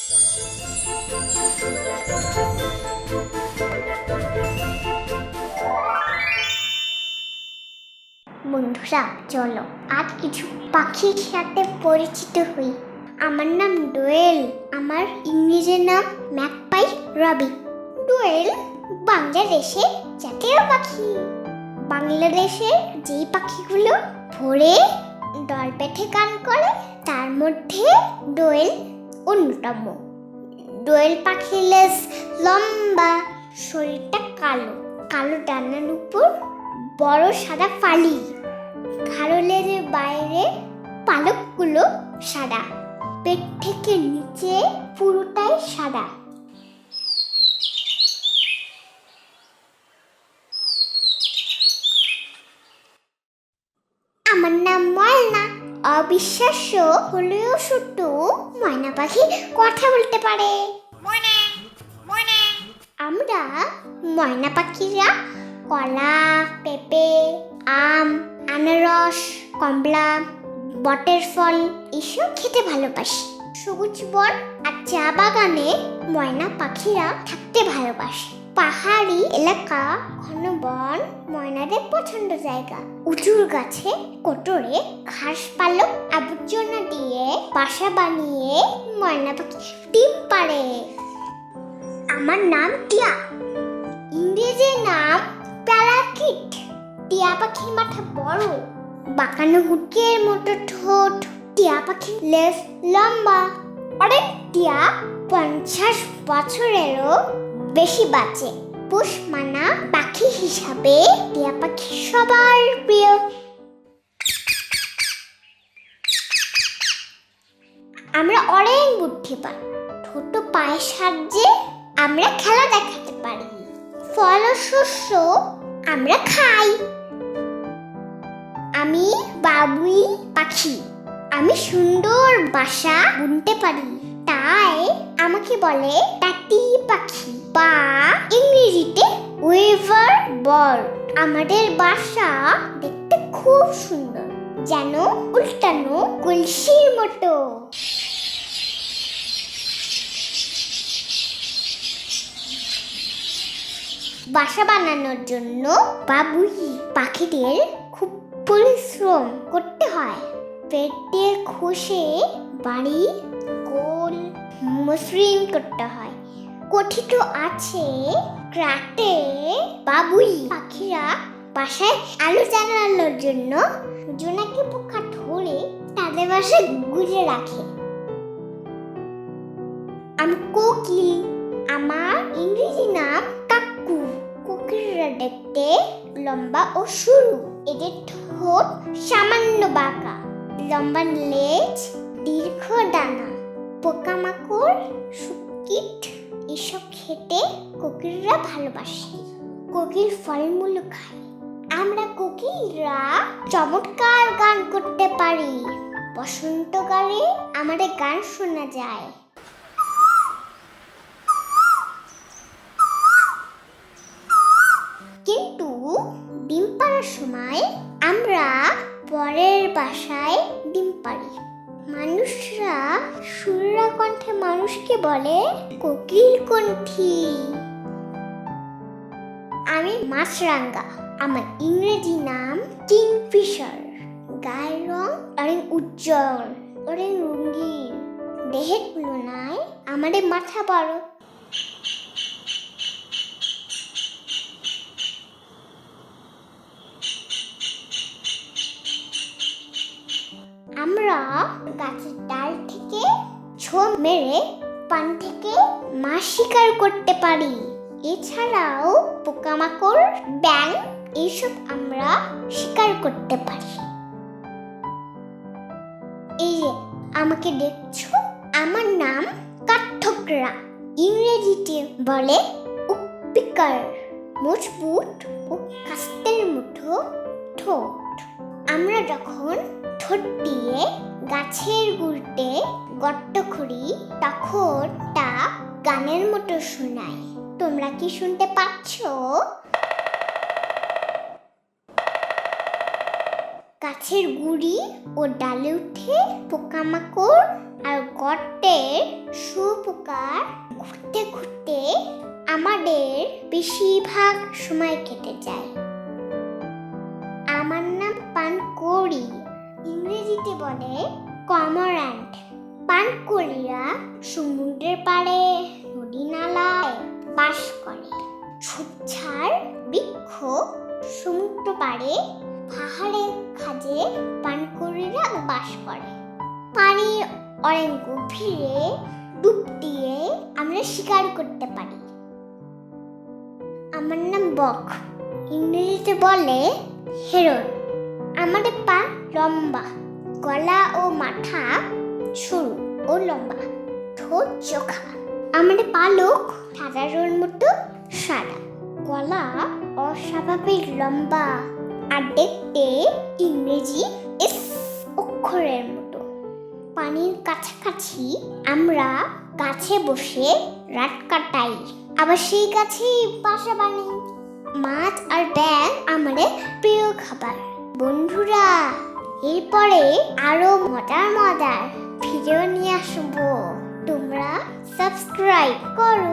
বন্ধুরা, চলো আজ কিছু পাখির সাথে পরিচিত হই। আমার নাম ডোয়েল। আমার ইংরেজি নাম ম্যাকপাই রবি। ডোয়েল বাংলাদেশের জাতীয় পাখি। বাংলাদেশের যেই পাখিগুলো ভোরে দল বেঁধে গান করে তার মধ্যে ডোয়েল অন্যতম। ডোয়েল পাখির লেজ লম্বা, শরীরটা কালো, কালো ডানার উপর বড় সাদা ফালি, ঘাড় লেজের বাইরে পালকগুলো সাদা, পেট থেকে নিচে পুরোটাই সাদা। আমার নাম ময়না। অবিশ্বাস্য হলেও সত্য, ময়না পাখি কথা বলতে পারে। আমরা ময়না পাখিরা কলা, পেঁপে, আম, আনারস, কমলা, বটের ফল এসব খেতে ভালোবাসি। সবুজ বন আর চা বাগানে ময়না পাখিরা থাকতে ভালোবাসে। পাহাড়ি এলাকা, ঘন বন ময়নাদের পছন্দ জায়গা। উঁচুর গাছে কোটরে ঘাস পালক আবর্জনা দিয়ে বাসা বানিয়ে ময়না পাখি ডিম পাড়ে। আমার নাম টিয়া। ইংরেজি নাম প্যারাকিট। টিয়া পাখির মাথা বড়, বাঁকানো হুকের মতো ঠোঁট। টিয়া পাখির লেজ লম্বা। অনেক টিয়া 50 বছরেরও বেশি বাঁচে। পোষ মানা পাখি হিসাবে টিয়া পাখি সবার প্রিয়। আমরা অনেক বুদ্ধিমান। ছোট পায়ের সাহায্যে আমরা খেলা দেখাতে পারি। ফল ও শস্য আমরা খাই। আমি বাবুই পাখি। আমি সুন্দর বাসা বুনতে পারি, তাই আমাকে বলে প্যাটি পাখি বা ইংরেজিতে ওয়েভার বার্ড। আমাদের বাসা দেখতে খুব সুন্দর, যেন উল্টানো কলসির মতো। বাসা বানানোর জন্য বাবুই পাখিদের খুব পরিশ্রম করতে হয়। পেট দিয়ে খসে বাড়ি গোল মসৃণ করতে হয়। কঠিত আছে ক্রাতে বাবুই পাখিরা বাসায় আলো জ্বালানোর জন্য জোনাকি পোকা ধরে তাদের বাসায় গুজে রাখে। আমি কোকিল। আমার ইংরেজি নাম কাকু। কোকিলরা দেখতে লম্বা ও সরু। এদের ঠোঁট সামান্য বাঁকা, লম্বা লেজ, দীর্ঘ ডানা। পোকামাকড়, শুটকিট এসব খেতে কোকিলরা ভালোবাসে। কোকিল ফলমূল খায়। আমরা কোকিলরা চমৎকার গান করতে পারি। বসন্তকালে আমাদের গান শোনা যায়। কিন্তু ডিম পাড়ার সময় আমরা পরের বাসায় ডিম পাড়ি। মানুষরা সুরেলা কণ্ঠে মানুষকে বলে কোকিল কণ্ঠী। আমি মাছরাঙা। আমার ইংরেজি নাম কিংফিশার। গায়ের রং অনেক উজ্জ্বল, অনেক রঙিন। দেহের তুলনায় আমাদের মাথা বড়। আমরা গাছের ডাল থেকে ছো মেরে পান থেকে মাছ শিকার করতে পারি। এছাড়াও পোকামাকড়, ব্যাঙ এইসব আমরা শিকার করতে পারি। এই যে আমাকে দেখছো, আমার নাম কাঠঠোকরা। ইংরেজিতে বলে উডপিকার। মজবুত ও কাস্তের মতো ঠোঁট। আমরা যখন ঠোঁট দিয়ে গাছের গুড়িতে গর্ত করি তখন তা গানের মতো শোনায়। তোমরা কি শুনতে পাচ্ছ? গাছের গুড়ি ও ডালে উঠে পোকামাকড় আর গর্তের শুঁয়োপোকার ঘুরতে ঘুরতে আমাদের বেশিরভাগ সময় কেটে যায়। আমার নাম পানকৌড়ি, ইংরেজিতে বলে কর্মোরান্ট। পানকৌড়িরা সমুদ্রের পাড়ে, নদী নালায় বাস করে। ঝোপঝাড়, বৃক্ষ, সমুদ্র পাড়ে, পাহাড়ের খাঁজে পানকৌড়িরা বাস করে। পানির অনেক গভীরে ডুব দিয়ে আমরা শিকার করতে পারি। আমার নাম বক, ইংরেজিতে বলে হেরন। আমাদের পা লম্বা, গলা ও মাথা সরু ও লম্বা, ঠোঁট চোখা। আমাদের পালক সাদার মতো সাদা, গলা অস্বাভাবিক লম্বা আর দেখতে ইংরেজি এস অক্ষরের মতো। পানির কাছাকাছি আমরা গাছে বসে রাত কাটাই, আবার সেই গাছেই বাসা বানাই। মাছ আর ব্যাঙ আমাদের প্রিয় খাবার। বন্ধুরা, এরপরে আরো মজার ভিডিও নিয়ে আসবো। তোমরা সাবস্ক্রাইব করো।